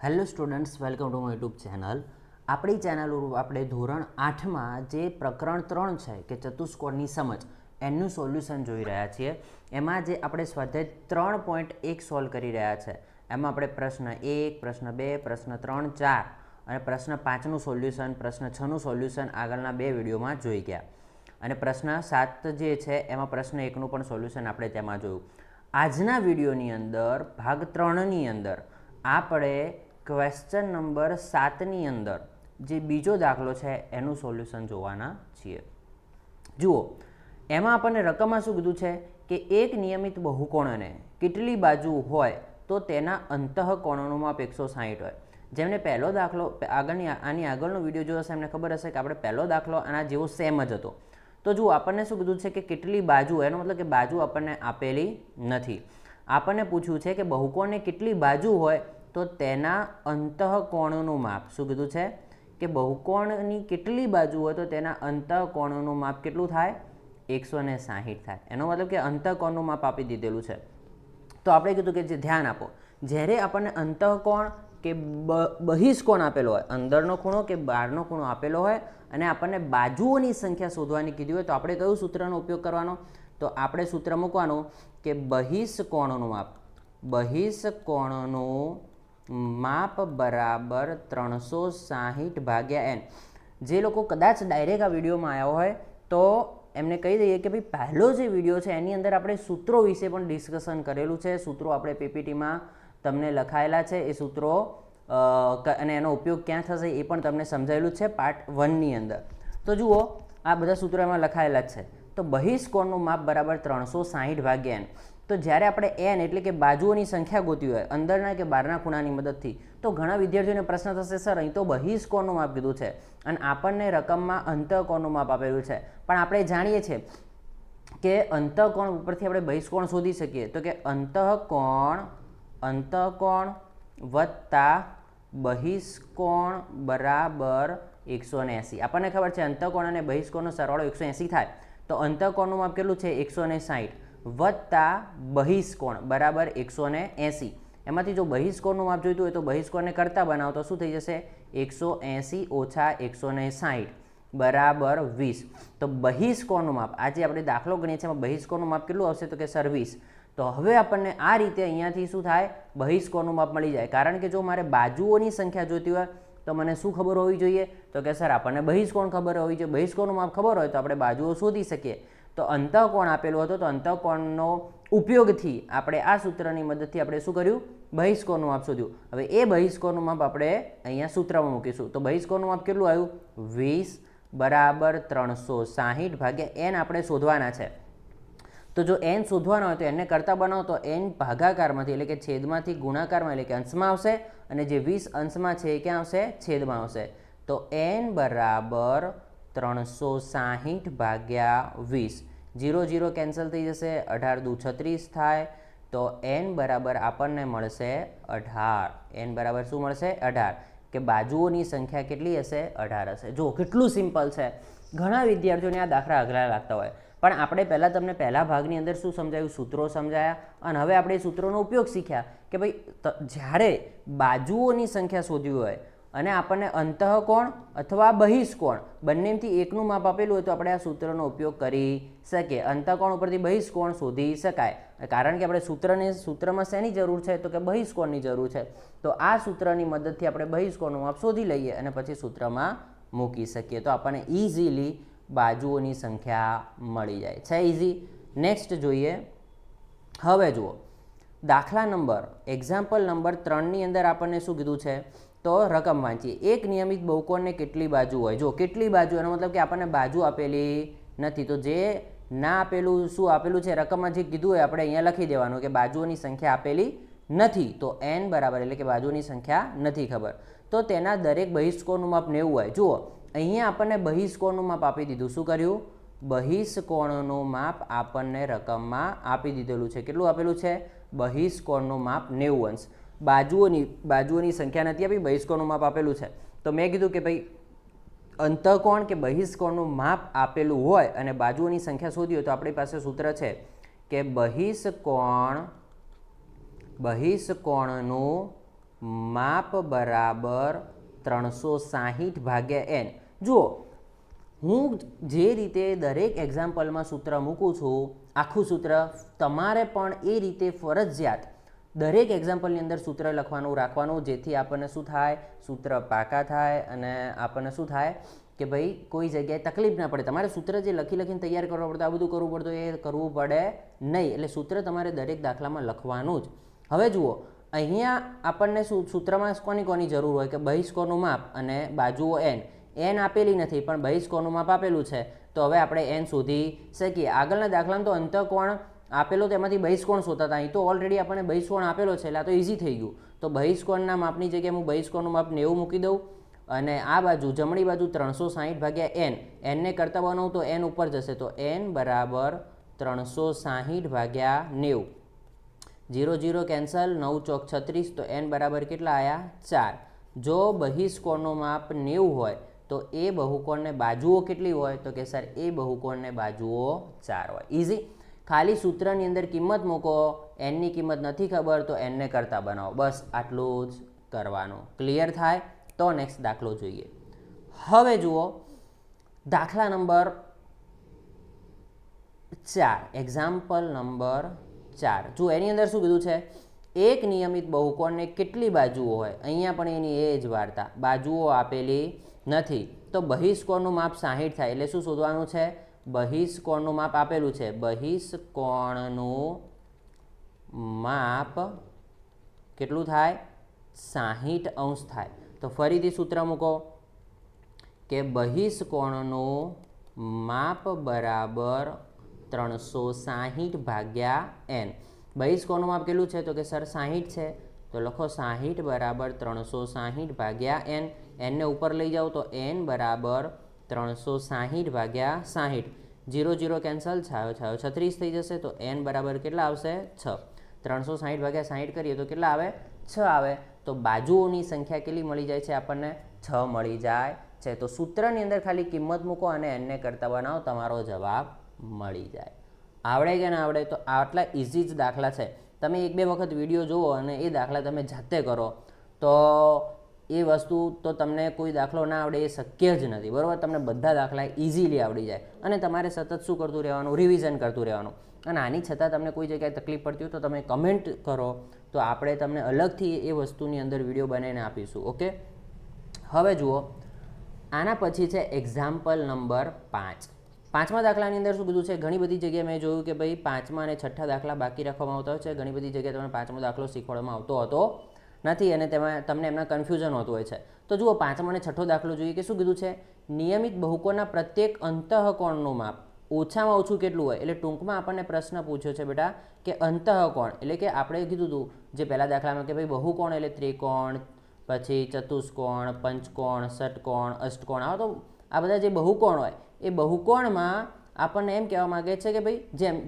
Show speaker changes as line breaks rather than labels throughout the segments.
Hello students, welcome to my YouTube channel. આપણી channel આપણે ધોરણ 8માં જે પ્રકરણ 3 છે કે ચતુષ્કોણની સમજ એનું સોલ્યુશન જોઈ રહ્યા છીએ. એમાં જે આપણે સ્વાધ્યાય 3.1 સોલ્વ કરી રહ્યા છે એમાં આપણે પ્રશ્ન 1, પ્રશ્ન 2, પ્રશ્ન 3, 4 અને પ્રશ્ન 5નું સોલ્યુશન, પ્રશ્ન 6નું સોલ્યુશન આગળના 2 વિડીયોમાં જોઈ ગયા. અને પ્રશ્ન 7 જે છે એમાં પ્રશ્ન 1નું પણ સોલ્યુશન આપણે તેમાં જોયું. આજના વિડીયોની અંદર ભાગ 3ની અંદર આપણે ક્વેશ્ચન નંબર 7ની અંદર જે બીજો દાખલો છે એનું સોલ્યુશન જોવાના છીએ. જુઓ, એમાં આપણને રકમમાં શું કીધું છે કે એક નિયમિત બહુકોણને કેટલી બાજુ હોય તો તેના અંતઃકોણોનું માપ 160 હોય. જેમને પહેલો દાખલો આની આગળનો વિડીયો જોયો હશે એમને ખબર હશે કે આપણે પહેલો દાખલો આના જેવો સેમ જ હતો. તો જુઓ, આપણને શું કીધું છે કે કેટલી બાજુ, એનો મતલબ કે બાજુ આપણને આપેલી નથી. આપણને પૂછ્યું છે કે બહુકોણને કેટલી બાજુ હોય તો તેના અંતઃકોણનું માપ. શું કીધું છે કે બહુકોણની કેટલી બાજુ હોય તો તેના અંતઃકોણનું માપ કેટલું થાય? 160 થાય. એનો મતલબ કે અંતઃકોણનું માપ આપી દીધેલું છે. તો આપણે કીધું કે જે ધ્યાન આપો, જ્યારે આપણને અંતઃકોણ કે બહિષ્કોણ આપેલો હોય, અંદરનો ખૂણો કે બહારનો ખૂણો આપેલો હોય અને આપણને બાજુઓની સંખ્યા શોધવાની કીધી હોય તો આપણે કયું સૂત્રનો ઉપયોગ કરવાનો? તો આપણે સૂત્ર મૂકવાનું કે બહિષ્કોણનું માપ. બહિષ્કોણનું માપ બરાબર 360 ભાગ્યા n. જે લોકો કદાચ ડાયરેક્ટ આ વિડીયોમાં આવ્યા હોય તો એમને કહી દઈએ કે ભાઈ પહેલો જે વિડીયો છે એની અંદર આપણે સૂત્રો વિશે પણ ડિસ્કશન કરેલું છે. સૂત્રો આપણે પીપીટીમાં તમને લખાયેલા છે. એ સૂત્રો અને એનો ઉપયોગ ક્યાં થશે એ પણ તમને સમજાયેલું છે પાર્ટ 1ની અંદર. તો જુઓ, આ બધા સૂત્રો એમાં લખાયેલા જ છે. તો બહિષ્કોણનું માપ બરાબર 360 ભાગ્યા n. તો જ્યારે આપણે n એટલે કે બાજુઓની સંખ્યા ગોતી હોય અંદરના કે બહારના ખૂણાની મદદથી, તો ઘણા વિદ્યાર્થીઓને પ્રશ્ન થશે, સર અહીં તો બહિષ્કોણનું માપ કીધું છે અને આપણને રકમમાં અંતઃકોણનું માપ આપેલું છે. પણ આપણે જાણીએ છીએ કે અંતઃકોણ ઉપરથી આપણે બહિષ્કોણ શોધી શકીએ. તો કે અંતઃકોણ વત્તા બહિષ્કોણ બરાબર 180. આપણને ખબર છે અંતઃકોણ અને બહિષ્કોણનો સરવાળો 180 થાય. તો અંતઃકોણનું માપ કેટલું છે? 160 વત્તા બહિષ્કોણ બરાબર 180. એમાંથી જો બહિષ્કોણનું માપ જોઈતું હોય તો બહિષ્કોણને કરતા બનાવો તો શું થઈ જશે? 180 ઓછા 160 બરાબર 20. તો બહિષ્કોણનું માપ, આજે આપણે દાખલો ગણીએ છીએ એમાં બહિષ્કોણનું માપ કેટલું આવશે? તો કે સર 20. તો હવે આપણને આ રીતે અહીંયાથી શું થાય? બહિષ્કોણનું માપ મળી જાય. કારણ કે જો મારે બાજુઓની સંખ્યા જોઈતી હોય તો મને શું ખબર હોવી જોઈએ? તો કે સર આપણને બહિષ્કોણ ખબર હોવી જોઈએ. બહિષ્કોણનું માપ ખબર હોય તો આપણે બાજુઓ શોધી શકીએ. તો અંતઃકોણ આપેલું હતું તો અંતઃકોણનો ઉપયોગથી આપણે આ સૂત્રની મદદથી આપણે શું કર્યું? બહિષ્કોણનું માપ શોધ્યું. હવે એ બહિષ્કોણનું માપ આપણે અહીંયા સૂત્રમાં મૂકીશું. તો બહિષ્કોણનું માપ કેટલું આવ્યું? 20 બરાબર 360 ભાગ્યા n આપણે શોધવાના છે. તો જો n શોધવાના હોય તો એને કરતા બનાવો તો n ભાગાકારમાંથી એટલે કે છેદમાંથી ગુણાકારમાં એટલે કે અંશમાં આવશે અને જે 20 અંશમાં છે એ ક્યાં આવશે? છેદમાં આવશે. તો n બરાબર 360 ભાગ્યા 20. 0 0 કેન્સલ થઈ જશે, 18 દુ 36 થાય. તો n બરાબર આપણને મળશે 18. n બરાબર શું મળશે? 18. કે બાજુઓની સંખ્યા કેટલી હશે? 18 હશે. જો કેટલું સિમ્પલ છે. ઘણા વિદ્યાર્થીઓને આ દાખલા અઘરા લાગતા હોય, પણ આપણે પહેલાં તમને પહેલા ભાગની અંદર શું સમજાવ્યું? સૂત્રો સમજાયા. અને હવે આપણે સૂત્રોનો ઉપયોગ શીખ્યા કે ભાઈ જ્યારે બાજુઓની સંખ્યા શોધવી હોય અને આપણને અંતઃકોણ અથવા બહિષ્કોણ બંનેમાંથી એકનું માપ આપેલું હોય તો આપણે આ સૂત્રનો ઉપયોગ કરી શકીએ. અંતઃકોણ ઉપરથી બહિષ્કોણ શોધી શકાય. કારણ કે આપણે સૂત્રમાં શેની જરૂર છે? તો કે બહિષ્કોણની જરૂર છે. તો આ સૂત્રની મદદથી આપણે બહિષ્કોણનું માપ શોધી લઈએ અને પછી સૂત્રમાં મૂકી શકીએ. તો આપણને ઇઝીલી બાજુઓની સંખ્યા મળી જાય છે. ઇઝી. નેક્સ્ટ જોઈએ. હવે જુઓ, દાખલા નંબર એક્ઝામ્પલ નંબર 3ની અંદર આપણને શું કીધું છે? તો રકમ વાંચીએ. એક નિયમિત બહુકોણને કેટલી બાજુ હોય? જો કેટલી બાજુ, એનો મતલબ કે આપણને બાજુ આપેલી નથી. તો જે ના આપેલું, શું આપેલું છે રકમમાં જે કીધું હોય આપણે અહીંયા લખી દેવાનું કે બાજુઓની સંખ્યા આપેલી નથી. તો n બરાબર એટલે કે બાજુની સંખ્યા નથી ખબર. તો તેના દરેક બહિષ્કોણનું માપ 90 હોય. જુઓ, અહીંયા આપણને બહિષ્કોણનું માપ આપી દીધું. શું કર્યું? બહિષ્કોણનું માપ આપણને રકમમાં આપી દીધેલું છે. કેટલું આપેલું છે? બહિષ્કોણનું માપ 90 અંશ. બાજુઓની સંખ્યા નથી આપી, બહિષ્કોણનું માપ આપેલું છે. તો મેં કીધું કે ભાઈ અંતઃકોણ કે બહિષ્કોણનું માપ આપેલું હોય અને બાજુઓની સંખ્યા શોધી હોય તો આપણી પાસે સૂત્ર છે કે બહિષ્કોણનું માપ બરાબર 360 ભાગ્યા એન. જુઓ, હું જે રીતે દરેક એક્ઝામ્પલમાં સૂત્ર મૂકું છું, આખું સૂત્ર તમારે પણ એ રીતે ફરજિયાત દરેક એક્ઝામ્પલની અંદર સૂત્ર લખવાનું રાખવાનું, જેથી આપણને શું થાય, સૂત્ર પાકા થાય અને આપણને શું થાય કે ભાઈ કોઈ જગ્યાએ તકલીફ ના પડે. તમારે સૂત્ર જે લખીને તૈયાર કરવું પડતું, આ બધું કરવું પડતું, એ કરવું પડે નહીં. એટલે સૂત્ર તમારે દરેક દાખલામાં લખવાનું જ. હવે જુઓ, અહીંયા આપણને સૂત્રમાં કોની જરૂર હોય કે બહિષ્કોણનું માપ અને બાજુઓ એન આપેલી નથી, પણ બહિષ્કોણનું માપ આપેલું છે. તો હવે આપણે એન શોધી શકીએ. આગળના દાખલામાં તો અંતઃકોણ આપેલો, તેમાંથી બહિષ્કોણ શોધતા હતા. અહીં તો ઓલરેડી આપણને બહિષ્કોણ આપેલો છે, એટલે આ તો ઇઝી થઈ ગયું. તો બહિષ્કોણના માપની જગ્યાએ હું બહિષ્કોણનું માપ 90 મૂકી દઉં અને આ બાજુ જમણી બાજુ 360 ભાગ્યા એનને કરતા બનાવું તો એન ઉપર જશે. તો એન બરાબર 360 ભાગ્યા 90. 0 0 કેન્સલ, 9 ચોક 36. તો એન બરાબર કેટલા આવ્યા? 4. જો બહિષ્કોણનું માપ 90 હોય તો એ બહુકોણને બાજુઓ કેટલી હોય? તો કે સર એ બહુકોણને બાજુઓ 4 હોય. ઇઝી. ખાલી સૂત્રની અંદર કિંમત મૂકો, એનની કિંમત નથી ખબર તો એનને કરતા બનાવો. બસ આટલું જ કરવાનું. ક્લિયર થાય? તો નેક્સ્ટ દાખલો જોઈએ. હવે જુઓ, દાખલા નંબર 4, એક્ઝામ્પલ નંબર 4. જુઓ, એની અંદર શું કીધું છે? એક નિયમિત બહુકોણને કેટલી બાજુઓ હોય? અહીંયા પણ એની એ જ વાર્તા, બાજુઓ આપેલી નથી. તો બહિષ્કોણનું માપ 60 થાય. એટલે શું શોધવાનું છે? બહિષ્કોણનું માપ આપેલું છે. બહિષ્કોણનું માપ કેટલું થાય? 60° થાય. તો ફરીથી સૂત્ર મૂકો કે બહિષ્કોણનું માપ બરાબર 360 ભાગ્યા એન. બહિષ્કોણનું માપ કેટલું છે? તો કે સર 60 છે. તો લખો 60 બરાબર 360 ભાગ્યા એન. એનને ઉપર લઈ જાઓ તો એન બરાબર 360 ભાગ્યા 60. 0 0 કેન્સલ, છાયો 36 થઈ જશે. તો એન બરાબર કેટલા આવશે? 6. 360 ભાગ્યા 60 કરીએ તો કેટલા આવે? 6 આવે. તો બાજુઓની સંખ્યા કેટલી મળી જાય છે આપણને? 6 મળી જાય છે. તો સૂત્રની અંદર ખાલી કિંમત મૂકો અને એનને કરતા બનાવો, તમારો જવાબ મળી જાય. આવડે કે ના આવડે? તો આટલા ઇઝી જ દાખલા છે. તમે 1-2 વખત વિડીયો જુઓ અને એ દાખલા તમે જાતે કરો તો એ વસ્તુ તો તમને કોઈ દાખલો ના આવડે એ શક્ય જ નથી. બરાબર? તમને બધા દાખલા ઇઝીલી આવડી જાય અને તમારે સતત શું કરતું રહેવાનું? રિવિઝન કરતું રહેવાનું. અને આની છતાં તમને કોઈ જગ્યાએ તકલીફ પડતી હોય તો તમે કમેન્ટ કરો, તો આપણે તમને અલગથી એ વસ્તુની અંદર વિડીયો બનાવીને આપીશું. ઓકે, હવે જુઓ, આના પછી છે એક્ઝામ્પલ નંબર 5. 5મા દાખલાની અંદર શું કીધું છે? ઘણી બધી જગ્યાએ મેં જોયું કે ભાઈ 5મા અને 6ઠ્ઠા દાખલા બાકી રાખવામાં આવતા હોય છે. ઘણી બધી જગ્યાએ તમને 5મો દાખલો શીખવાડવામાં આવતો હતો નથી અને તેમાં તમને એમના કન્ફ્યુઝન હોતું હોય છે. તો જુઓ, 5મો અને 6ઠ્ઠો દાખલો જોઈએ કે શું કીધું છે? નિયમિત બહુકોણના પ્રત્યેક અંતઃકોણનું માપ ઓછામાં ઓછું કેટલું હોય? એટલે ટૂંકમાં આપણને પ્રશ્ન પૂછ્યો છે બેટા કે અંતઃકોણ એટલે કે આપણે કીધું હતું જે પહેલા દાખલામાં કે ભાઈ બહુકોણ એટલે ત્રિકોણ, પછી ચતુષ્કોણ, પંચકોણ, ષટકોણ, અષ્ટકોણ. આવો તો આ બધા જે બહુકોણ હોય એ બહુકોણમાં આપણને એમ કહેવા માગે છે કે ભાઈ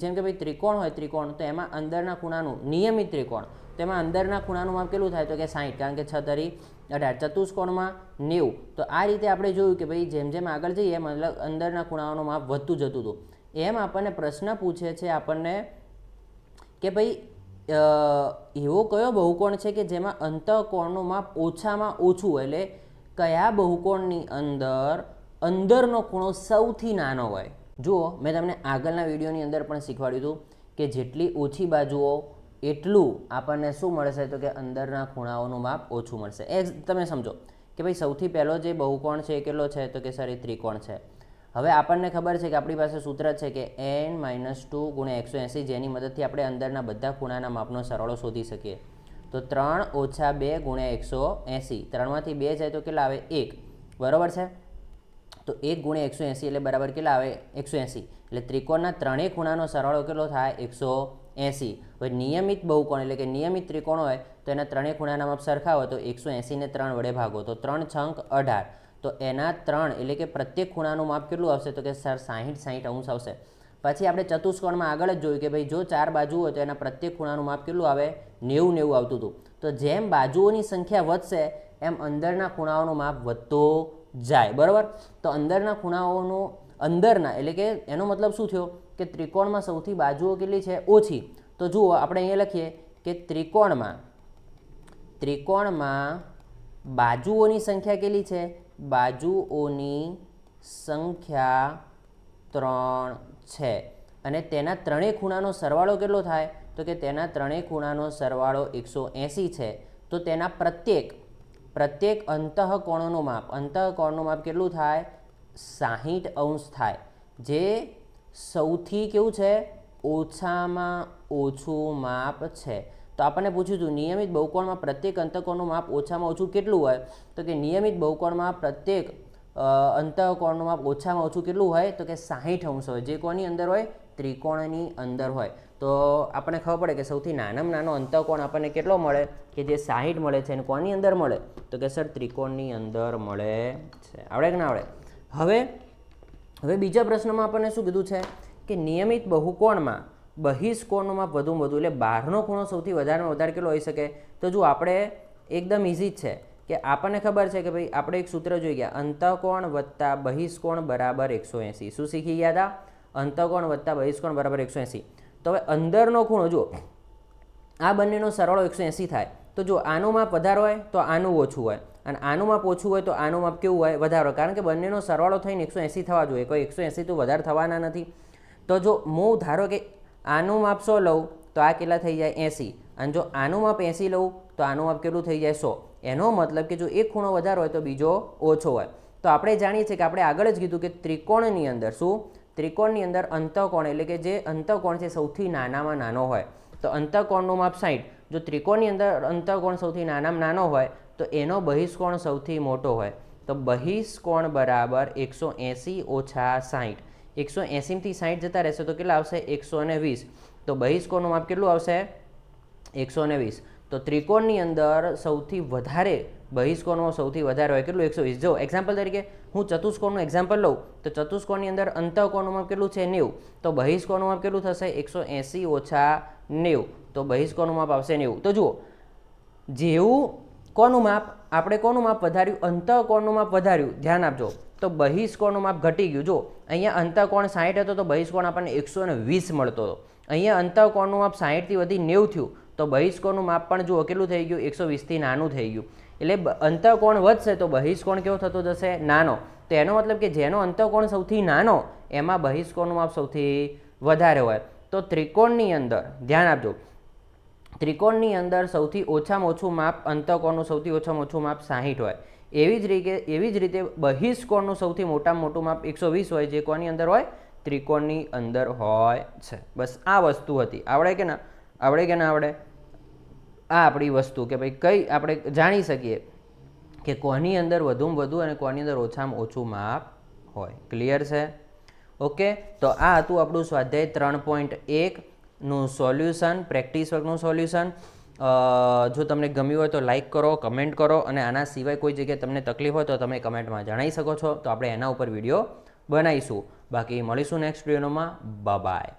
જેમ કે ભાઈ ત્રિકોણ હોય, ત્રિકોણ તો એમાં અંદરના ખૂણાનું નિયમિત ત્રિકોણ, તો એમાં અંદરના ખૂણાનું માપ કેટલું થાય? તો કે 60, કારણ કે 6 તરી 18. ચતુષ્કોણમાં 90. તો આ રીતે આપણે જોયું કે ભાઈ જેમ જેમ આગળ જઈએ એમ અંદરના ખૂણાઓનું માપ વધતું જતું હતું. એમ આપણને પ્રશ્ન પૂછે છે આપણને કે ભાઈ એવો કયો બહુકોણ છે કે જેમાં અંતઃકોણનું માપ ઓછામાં ઓછું, એટલે કયા બહુકોણની અંદરનો ખૂણો સૌથી નાનો હોય? જુઓ, મેં તમને આગળના વિડીયોની અંદર પણ શીખવાડ્યું હતું કે જેટલી ઓછી બાજુઓ એટલું આપણને શું મળશે? તો કે અંદરના ખૂણાઓનું માપ ઓછું મળશે. એ તમે સમજો કે ભાઈ સૌથી પહેલો જે બહુકોણ છે એ કેટલો છે? તો કે સર એ ત્રિકોણ છે. હવે આપણને ખબર છે કે આપણી પાસે સૂત્ર છે કે n-2 ગુણ્યા 180, જેની મદદથી આપણે અંદરના બધા ખૂણાના માપનો સરવાળો શોધી શકીએ. તો 3 - 2 ગુણ્યા 180. 3માંથી 2 જાય તો કેટલા આવે? 1. બરાબર છે? તો 1 ગુણ્યા 180 એટલે બરાબર કેટલા આવે? 180. એટલે ત્રિકોણના ત્રણેય ખૂણાનો સરવાળો કેટલો થાય? 180. હવે નિયમિત બહુકોણ એટલે કે નિયમિત ત્રિકોણ હોય તો એના ત્રણેય ખૂણાના માપ સરખા હોય તો 180 ને 3 વડે ભાગો તો 3 છંક 18. તો એના 3 એટલે કે પ્રત્યેક ખૂણાનું માપ કેટલું આવશે? તો કે સર 60 આવશે. પછી આપણે ચતુષ્કોણમાં આગળ જ જોયું કે ભાઈ જો 4 બાજુ હોય તો એના પ્રત્યેક ખૂણાનું માપ કેટલું આવે? 90 આવતું હતું. તો જેમ બાજુઓની સંખ્યા વધશે એમ અંદરના ખૂણાઓનું માપ વધતું જાય. બરાબર? તો અંદરના ખૂણાઓનું એટલે કે એનો મતલબ શું થયો કે ત્રિકોણમાં સૌથી બાજુઓ કેટલી છે? ઓછી. તો જુઓ, આપણે અહીંયા લખીએ કે ત્રિકોણમાં બાજુઓની સંખ્યા કેટલી છે? બાજુઓની સંખ્યા 3 છે અને તેના ત્રણેય ખૂણાનો સરવાળો કેટલો થાય? તો કે તેના ત્રણેય ખૂણાનો સરવાળો 180 છે. તો તેના પ્રત્યેક અંતઃકોણનું માપ કેટલું થાય? 60 અંશ થાય, જે સૌથી કેવું છે? ઓછામાં ઓછું માપ છે. તો આપણને પૂછ્યું હતું નિયમિત બહુકોણમાં પ્રત્યેક અંતઃકોણનું માપ ઓછામાં ઓછું કેટલું હોય? તો કે નિયમિત બહુકોણમાં પ્રત્યેક અંતઃકોણનું માપ ઓછામાં ઓછું કેટલું હોય? તો કે 60 અંશ હોય, જે કોની અંદર હોય? ત્રિકોણની અંદર હોય. તો આપણને ખબર પડે કે સૌથી નાનામાં નાનો અંતઃકોણ આપણને કેટલો મળે? કે જે 60 મળે છે. અને કોની અંદર મળે? તો કે સર ત્રિકોણની અંદર મળે છે. આવડે કે ના આવડે? હવે બીજા પ્રશ્નમાં આપણને શું કીધું છે? કે નિયમિત બહુકોણમાં બહિષ્કોણનું માપ વધુમાં વધુ, એટલે બહારનો ખૂણો સૌથી વધારેમાં વધારે કેટલો હોઈ શકે? તો જો આપણે એકદમ ઇઝી જ છે કે આપણને ખબર છે કે ભાઈ આપણે એક સૂત્ર જોઈ ગયા, અંતઃકોણ વત્તા બહિષ્કોણ બરાબર 180. શું શીખી ગયા હતા? અંતઃકોણ વત્તા બહિષ્કોણ બરાબર 180. તો હવે અંદરનો ખૂણો જુઓ, આ બંનેનો સરવાળો 180 થાય. તો જો આનું માપ વધારે હોય તો આનું ઓછું હોય, અને આનું માપ ઓછું હોય તો આનું માપ કેવું હોય? વધારે હોય, કારણ કે બંનેનો સરવાળો થઈને 180 થવા જોઈએ. કોઈ 180 તો વધારે થવાના નથી. તો જો હું ધારો કે આનું માપ 100 લઉં તો આ કેટલા થઈ જાય? 80. અને જો આનું માપ 80 લઉં તો આનું માપ કેટલું થઈ જાય? 100. એનો મતલબ કે જો એક ખૂણો વધારે હોય તો બીજો ઓછો હોય. તો આપણે જાણીએ છીએ કે આપણે આગળ જ કીધું કે ત્રિકોણની અંદર શું? ત્રિકોણની અંદર અંતઃકોણ એટલે કે જે અંતઃકોણ છે સૌથી નાનામાં નાનો હોય. તો અંતઃકોણનું માપ 60. જો ત્રિકોણની અંદર અંતઃકોણ સૌથી નાનામાં નાનો હોય તો એનો બહિષ્કોણ સૌથી મોટો હોય. તો બહિષ્કોણ બરાબર 180 ઓછા 60. 180થી 60 જતા રહેશે તો કેટલા આવશે? 120. તો બહિષ્કોણનું માપ કેટલું આવશે? 120. તો ત્રિકોણની અંદર સૌથી વધારે બહિષ્કોણમાં સૌથી વધારે હોય કેટલું? 120. જો એક્ઝામ્પલ તરીકે હું ચતુષ્કોણનું એક્ઝામ્પલ લઉં તો ચતુષ્કોણની અંદર અંતઃકોણનું માપ કેટલું છે? 90. તો બહિષ્કોણનું માપ કેટલું થશે? 180 ઓછા 90. તો બહિષ્કોણનું માપ આવશે 90. તો જુઓ, જેવું કોનું માપ આપણે કોનું માપ વધાર્યું? અંતઃકોણનું માપ વધાર્યું. ધ્યાન આપજો. તો બહિષ્કોણનું માપ ઘટી ગયું. જો અહીંયા અંતઃકોણ 60 હતો તો બહિષ્કોણ આપણને 120 મળતો હતો. અહીંયા અંતઃકોણનું માપ 60થી વધી 90 થયું તો બહિષ્કોણનું માપ પણ જુઓ કેટલું થઈ ગયું? 120થી નાનું થઈ ગયું. એટલે અંતઃકોણ વધશે તો બહિષ્કોણ કેવો થતો જશે? નાનો. તો એનો મતલબ કે જેનો અંતઃકોણ સૌથી નાનો એમાં બહિષ્કોણનું માપ સૌથી વધારે હોય. તો ત્રિકોણની અંદર ધ્યાન આપજો, ત્રિકોણની અંદર સૌથી ઓછામાં ઓછું માપ અંતઃકોણનું સૌથી ઓછામાં ઓછું માપ 60 હોય. એવી જ રીતે બહિષ્કોણનું સૌથી મોટામાં મોટું માપ 120 હોય, જે કોની અંદર હોય? ત્રિકોણની અંદર હોય છે. બસ આ વસ્તુ હતી. આવડે કે ના આવડે? આ આપણી વસ્તુ કે ભાઈ કઈ આપણે જાણી શકીએ કે કોની અંદર વધુમાં વધુ અને કોની અંદર ઓછામાં ઓછું માપ હોય. ક્લિયર છે? ઓકે. તો આ હતું આપણું સ્વાધ્યાય 3.1નું સોલ્યુશન, પ્રેક્ટિસ વર્કનું સોલ્યુશન. જો તમને ગમ્યું હોય તો લાઇક કરો, કમેન્ટ કરો, અને આના સિવાય કોઈ જગ્યાએ તમને તકલીફ હોય તો તમે કમેન્ટમાં જણાવી શકો છો. તો આપણે એના ઉપર વિડીયો બનાવીશું. બાકી મળીશું નેક્સ્ટ વિડીયોમાં. બાય.